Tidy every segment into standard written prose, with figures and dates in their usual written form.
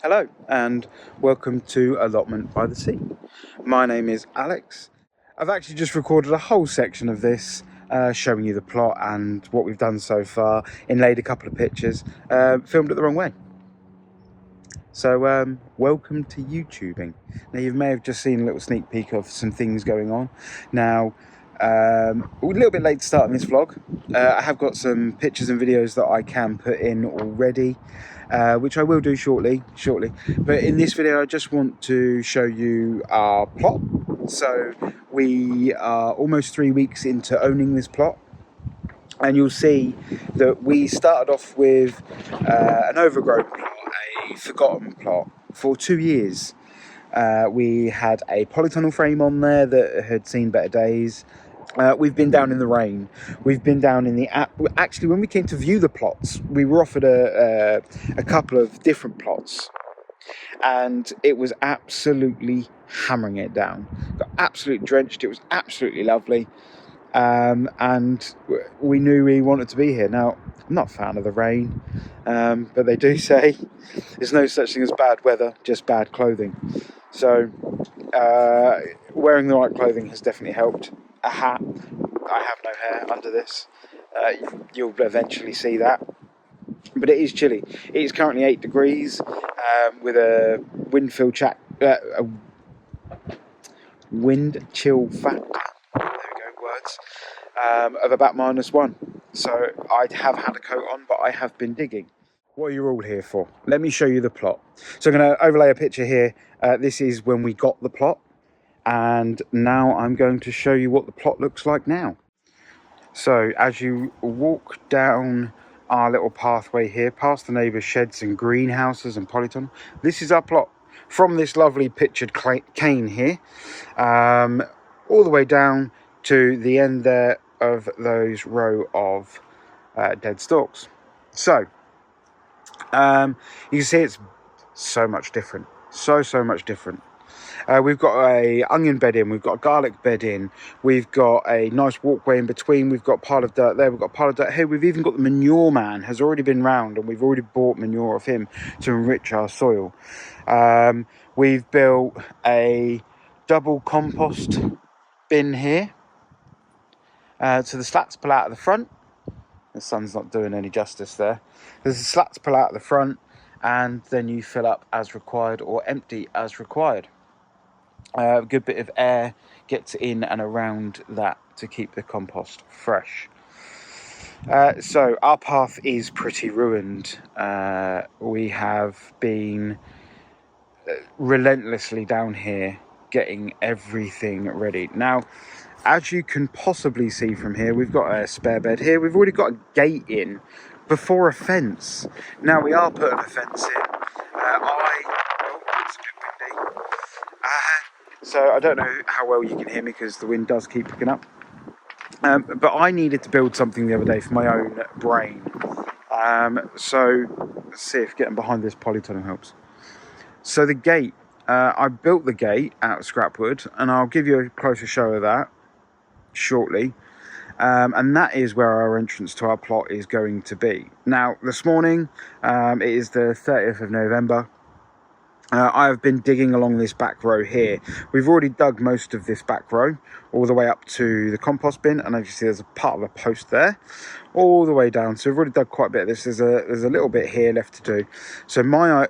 Hello and welcome to Allotment by the Sea. My name is Alex. I've actually just recorded a whole section of this showing you the plot and what we've done so far, inlaid a couple of pictures, filmed it the wrong way. So welcome to YouTubing. Now you may have just seen a little sneak peek of some things going on. Now a little bit late to start on this vlog. I have got some pictures and videos that I can put in already, which I will do shortly. But in this video I just want to show you our plot. So we are almost 3 weeks into owning this plot, and you'll see that we started off with an overgrown plot, a forgotten plot for 2 years. We had a polytunnel frame on there that had seen better days. We've been down in the rain. We've been down in the actually, when we came to view the plots, we were offered a couple of different plots, and it was absolutely hammering it down. Got absolutely drenched. It was absolutely lovely, and we knew we wanted to be here. Now, I'm not a fan of the rain, but they do say there's no such thing as bad weather, just bad clothing. So wearing the right clothing has definitely helped. A hat. I have no hair under this. You'll eventually see that. But it is chilly. It is currently 8 degrees with a wind chill factor. There we go, words. Of about -1. So I have had a coat on, but I have been digging. What are you all here for? Let me show you the plot. So I'm going to overlay a picture here. This is when we got the plot. And now I'm going to show you what the plot looks like now. So as you walk down our little pathway here, past the neighbours' sheds and greenhouses and polytunnel, this is our plot. From this lovely pictured cane here, all the way down to the end there of those row of dead stalks. So you can see it's so much different, so much different. We've got a onion bed in, we've got a garlic bed in, we've got a nice walkway in between, we've got a pile of dirt there, we've got a pile of dirt here, we've even got the manure man has already been round, and we've already bought manure of him to enrich our soil. We've built a double compost bin here, so the slats pull out of the front. The sun's not doing any justice there. There's the slats pull out of the front, and then you fill up as required or empty as required. A good bit of air gets in and around that to keep the compost fresh. So our path is pretty ruined. We have been relentlessly down here getting everything ready. Now, as you can possibly see from here, we've got a spare bed here. We've already got a gate in before a fence. Now we are putting a fence in. It's a bit windy. So I don't know how well you can hear me because the wind does keep picking up. But I needed to build something the other day for my own brain. So let's see if getting behind this polytunnel helps. So the gate, I built the gate out of scrap wood, and I'll give you a closer show of that shortly. And that is where our entrance to our plot is going to be. Now, this morning, it is the 30th of November. I have been digging along this back row here. We've already dug most of this back row, all the way up to the compost bin, and as you see, there's a part of a post there, all the way down. So we've already dug quite a bit of this. There's a little bit here left to do. So my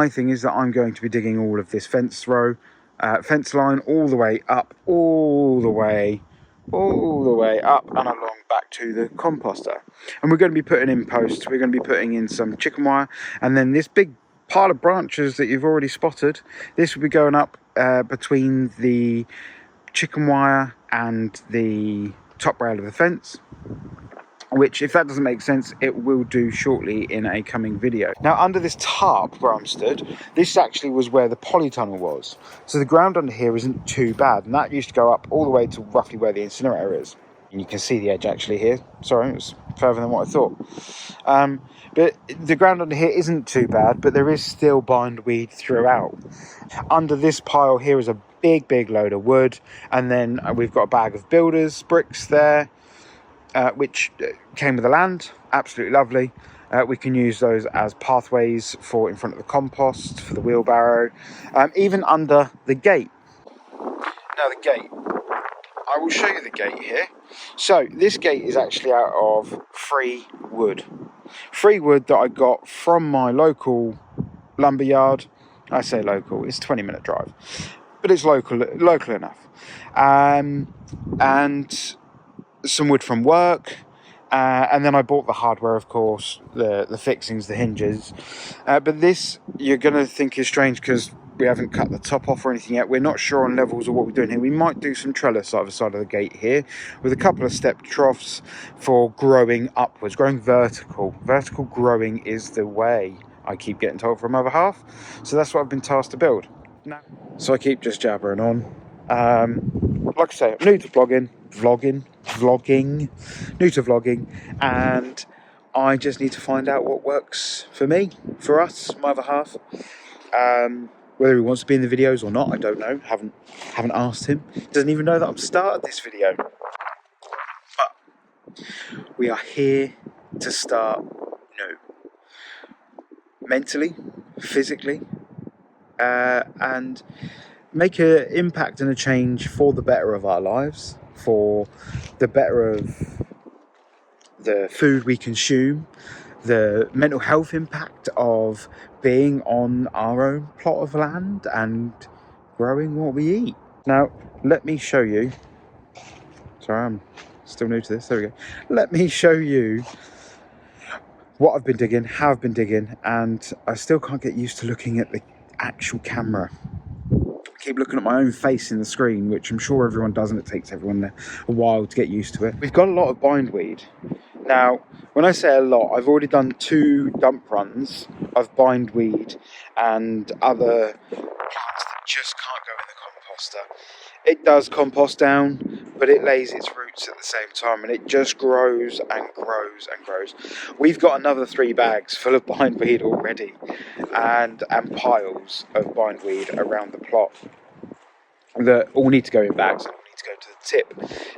thing is that I'm going to be digging all of this fence line all the way up, all the way up and along back to the composter. And we're going to be putting in posts. We're going to be putting in some chicken wire, and then this big pile of branches that you've already spotted, this will be going up between the chicken wire and the top rail of the fence, which, if that doesn't make sense, it will do shortly in a coming video. Now, under this tarp where I'm stood, this actually was where the polytunnel was. So the ground under here isn't too bad, and that used to go up all the way to roughly where the incinerator is. And you can see the edge actually here. Sorry, it was further than what I thought. But the ground under here isn't too bad, but there is still bindweed throughout. Under this pile here is a big load of wood, and then we've got a bag of builders bricks there, which came with the land. Absolutely lovely. We can use those as pathways for in front of the compost, for the wheelbarrow, even under the gate. Now the gate, I will show you the gate here. So this gate is actually out of free wood that I got from my local lumber yard. I say local, it's a 20-minute drive, but it's local enough. And some wood from work, and then I bought the hardware, of course, the fixings, the hinges. But this, you're going to think is strange because we haven't cut the top off or anything yet. We're not sure on levels of what we're doing here. We might do some trellis either side of the gate here with a couple of step troughs for growing upwards, growing vertical. Vertical growing is the way, I keep getting told from other half. So that's what I've been tasked to build. Now, so I keep just jabbering on. Like I say, I'm new to vlogging, new to vlogging, and I just need to find out what works for me, for us, my other half. Whether he wants to be in the videos or not, I don't know. Haven't asked him. Doesn't even know that I've started this video. But we are here to start new, mentally, physically, and make an impact and a change for the better of our lives, for the better of the food we consume, the mental health impact of being on our own plot of land and growing what we eat. Now, let me show you. Sorry, I'm still new to this. There we go. Let me show you what I've been digging, how I've been digging, and I still can't get used to looking at the actual camera. I keep looking at my own face in the screen, which I'm sure everyone does, and it takes everyone a while to get used to it. We've got a lot of bindweed. Now, when I say a lot, I've already done 2 dump runs of bindweed and other plants that just can't go in the composter. It does compost down, but it lays its roots at the same time, and it just grows and grows and grows. We've got another 3 bags full of bindweed already, and piles of bindweed around the plot that all need to go in bags. To go to the tip.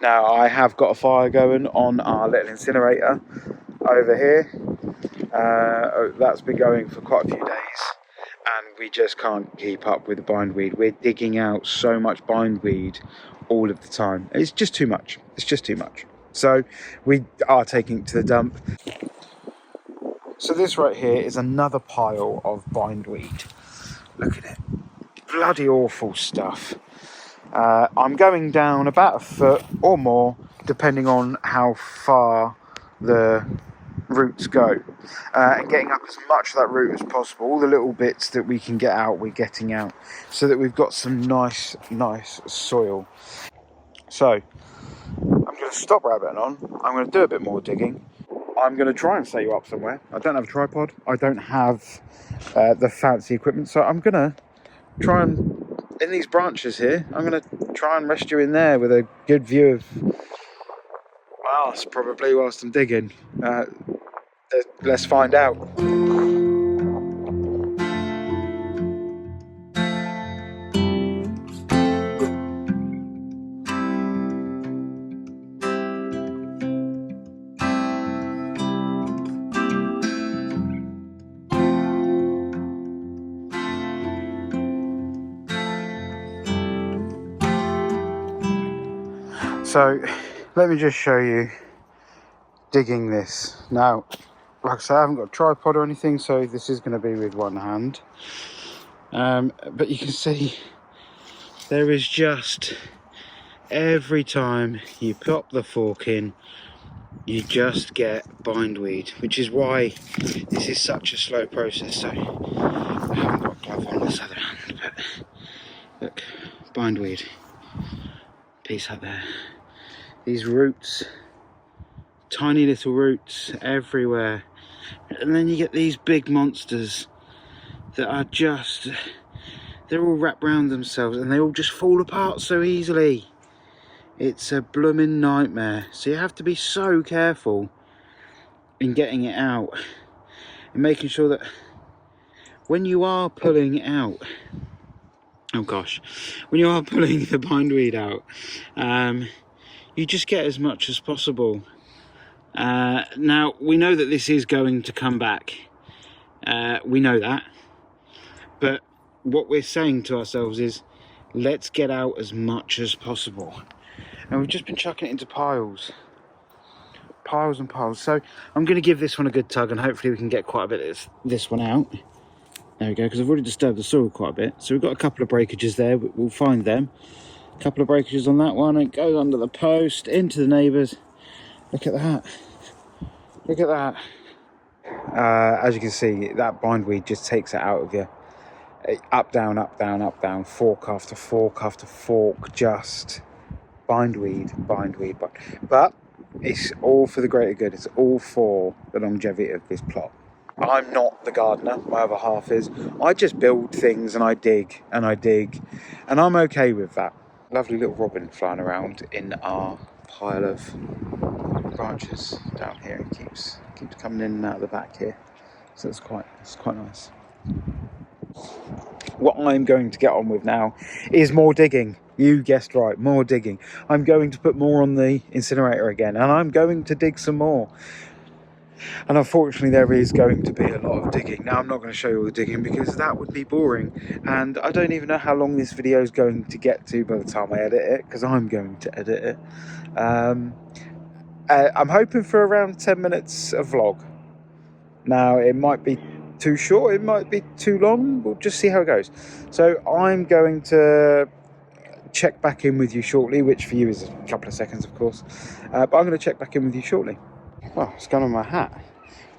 Now I have got a fire going on our little incinerator over here. That's been going for quite a few days, and we just can't keep up with the bindweed. We're digging out so much bindweed all of the time. It's just too much. It's just too much. So we are taking it to the dump. So this right here is another pile of bindweed. Look at it. Bloody awful stuff. I'm going down about 1 foot or more, depending on how far the roots go, and getting up as much of that root as possible. All the little bits that we can get out, we're getting out, so that we've got some nice soil. So I'm going to stop rabbiting on. I'm going to do a bit more digging. I'm going to try and set you up somewhere. I don't have a tripod. I don't have the fancy equipment, so I'm going to try and, in these branches here, I'm going to try and rest you in there with a good view of us, probably, whilst I'm digging. Let's find out. So let me just show you digging this. Now, like I said, I haven't got a tripod or anything, so this is going to be with one hand. But you can see there is just, every time you pop the fork in, you just get bindweed, which is why this is such a slow process. So I haven't got a glove on this other hand, but look, bindweed, piece up there. These roots, tiny little roots everywhere, and then you get these big monsters that are just, they're all wrapped around themselves and they all just fall apart so easily. It's a blooming nightmare. So you have to be so careful in getting it out and making sure that when you are pulling it out, oh gosh, when you are pulling the bindweed out, you just get as much as possible Now, we know that this is going to come back. We know that. But what we're saying to ourselves is, let's get out as much as possible. And we've just been chucking it into piles. Piles and piles. So I'm going to give this one a good tug, and hopefully we can get quite a bit of this one out. There we go, because I've already disturbed the soil quite a bit. So we've got a couple of breakages there, but we'll find them. A couple of breakages on that one. It goes under the post, into the neighbours. Look at that. Look at that. As you can see, that bindweed just takes it out of you. Up, down, up, down, up, down. Fork after fork after fork. Just bindweed, bindweed. But it's all for the greater good. It's all for the longevity of this plot. I'm not the gardener, my other half is. I just build things and I dig and I dig, and I'm okay with that. Lovely little robin flying around in our pile of branches down here, and keeps coming in and out of the back here. So it's quite nice. What I'm going to get on with now is more digging. You guessed right, more digging. I'm going to put more on the incinerator again, and I'm going to dig some more. And unfortunately there is going to be a lot of digging. Now I'm not going to show you all the digging because that would be boring, and I don't even know how long this video is going to get to by the time I edit it, because I'm going to edit it. I'm hoping for around 10 minutes of vlog. Now it might be too short, it might be too long, we'll just see how it goes. So I'm going to check back in with you shortly, which for you is a couple of seconds of course, but I'm going to check back in with you shortly. Oh, it's gone on my hat.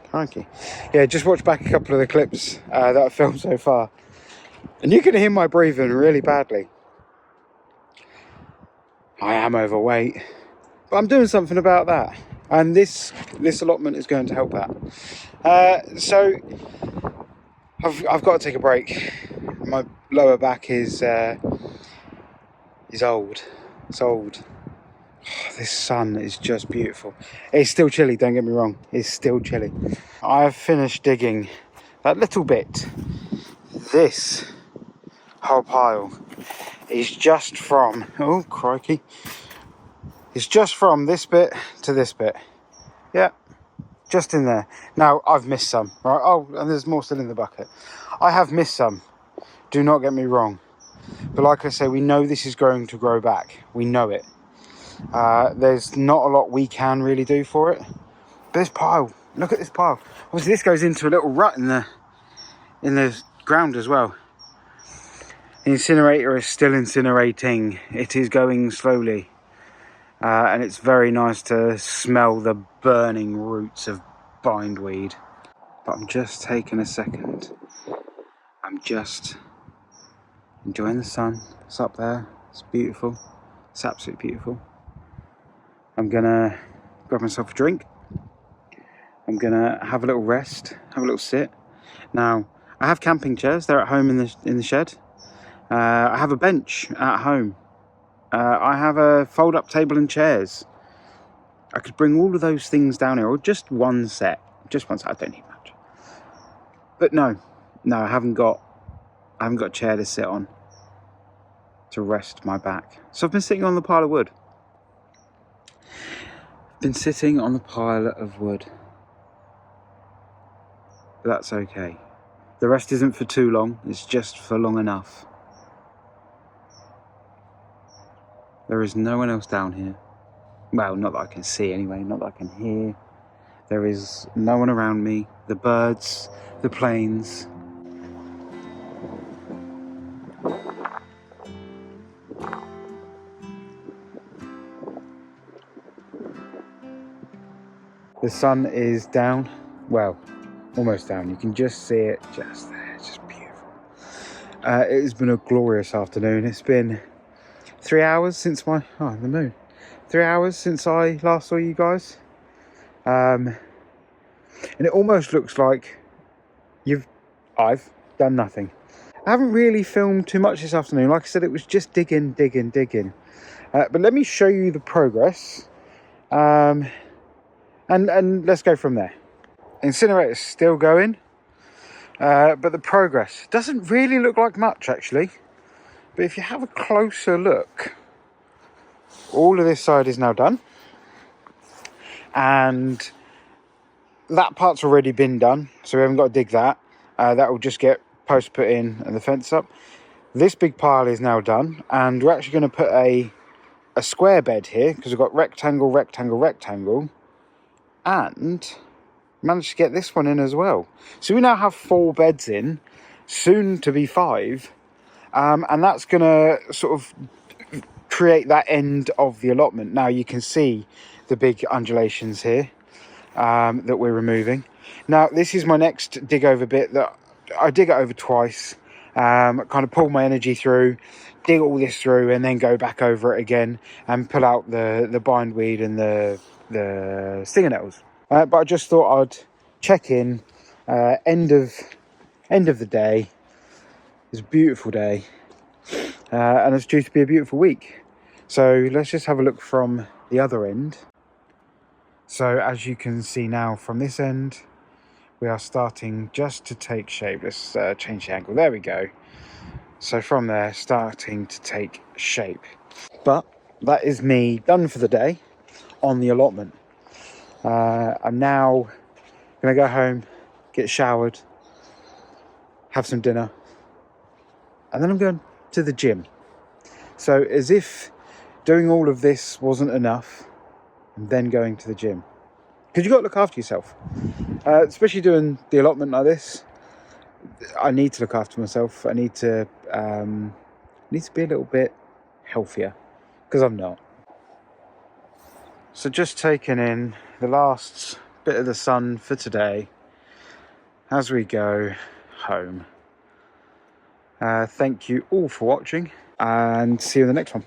Crikey. Yeah, just watch back a couple of the clips that I've filmed so far, and you can hear my breathing really badly. I am overweight, but I'm doing something about that, and this allotment is going to help that. So I've got to take a break. My lower back is old. It's old. Oh, this sun is just beautiful. It's still chilly, don't get me wrong. It's still chilly. I have finished digging that little bit. This whole pile is just from, oh crikey, it's just from this bit to this bit. Yeah, just in there. Now I've missed some, right? Oh, and there's more still in the bucket. I have missed some, do not get me wrong. But like I say, we know this is going to grow back. We know it. There's not a lot we can really do for it. But this pile, look at this pile. Obviously this goes into a little rut in the ground as well. The incinerator is still incinerating. It is going slowly. And it's very nice to smell the burning roots of bindweed. But I'm just taking a second. I'm just enjoying the sun. It's up there. It's beautiful. It's absolutely beautiful. I'm gonna grab myself a drink. I'm gonna have a little rest, have a little sit. Now, I have camping chairs. They're at home in the shed. I have a bench at home. I have a fold-up table and chairs. I could bring all of those things down here, or just one set. Just one set. I don't need much. But no, I haven't got a chair to sit on to rest my back. So I've been sitting on the pile of wood. Been sitting on the pile of wood. But that's okay. The rest isn't for too long, it's just for long enough. There is no one else down here. Well, not that I can see anyway, not that I can hear. There is no one around me. The birds, the planes. The sun is down, well, almost down. You can just see it just there, it's just beautiful. It has been a glorious afternoon. It's been 3 hours since the moon. 3 hours since I last saw you guys. And it almost looks like I've done nothing. I haven't really filmed too much this afternoon. Like I said, it was just digging. But let me show you the progress. And let's go from there. Incinerator's still going, but the progress doesn't really look like much actually. But if you have a closer look, all of this side is now done. and that part's already been done, so we haven't got to dig that. That will just get posts put in and the fence up. This big pile is now done, and we're actually going to put a square bed here, because we've got rectangle, rectangle, rectangle, and managed to get this one in as well. So we now have 4 beds in, soon to be 5, and that's going to sort of create that end of the allotment. Now you can see the big undulations here that we're removing. Now this is my next dig over bit, that I dig it over twice, kind of pull my energy through, dig all this through, and then go back over it again and pull out the bindweed and the stinger nettles. But I just thought I'd check in. End of the day. It's a beautiful day, and it's due to be a beautiful week. So let's just have a look from the other end. So as you can see now from this end, we are starting just to take shape. Let's change the angle. There we go. So from there, starting to take shape. But that is me done for the day on the allotment. I'm now going to go home, get showered, have some dinner, and then I'm going to the gym. So as if doing all of this wasn't enough, I'm then going to the gym. Because you've got to look after yourself. Especially doing the allotment like this, I need to look after myself. I need to be a little bit healthier, because I'm not. So just taking in the last bit of the sun for today as we go home. Thank you all for watching, and see you in the next one.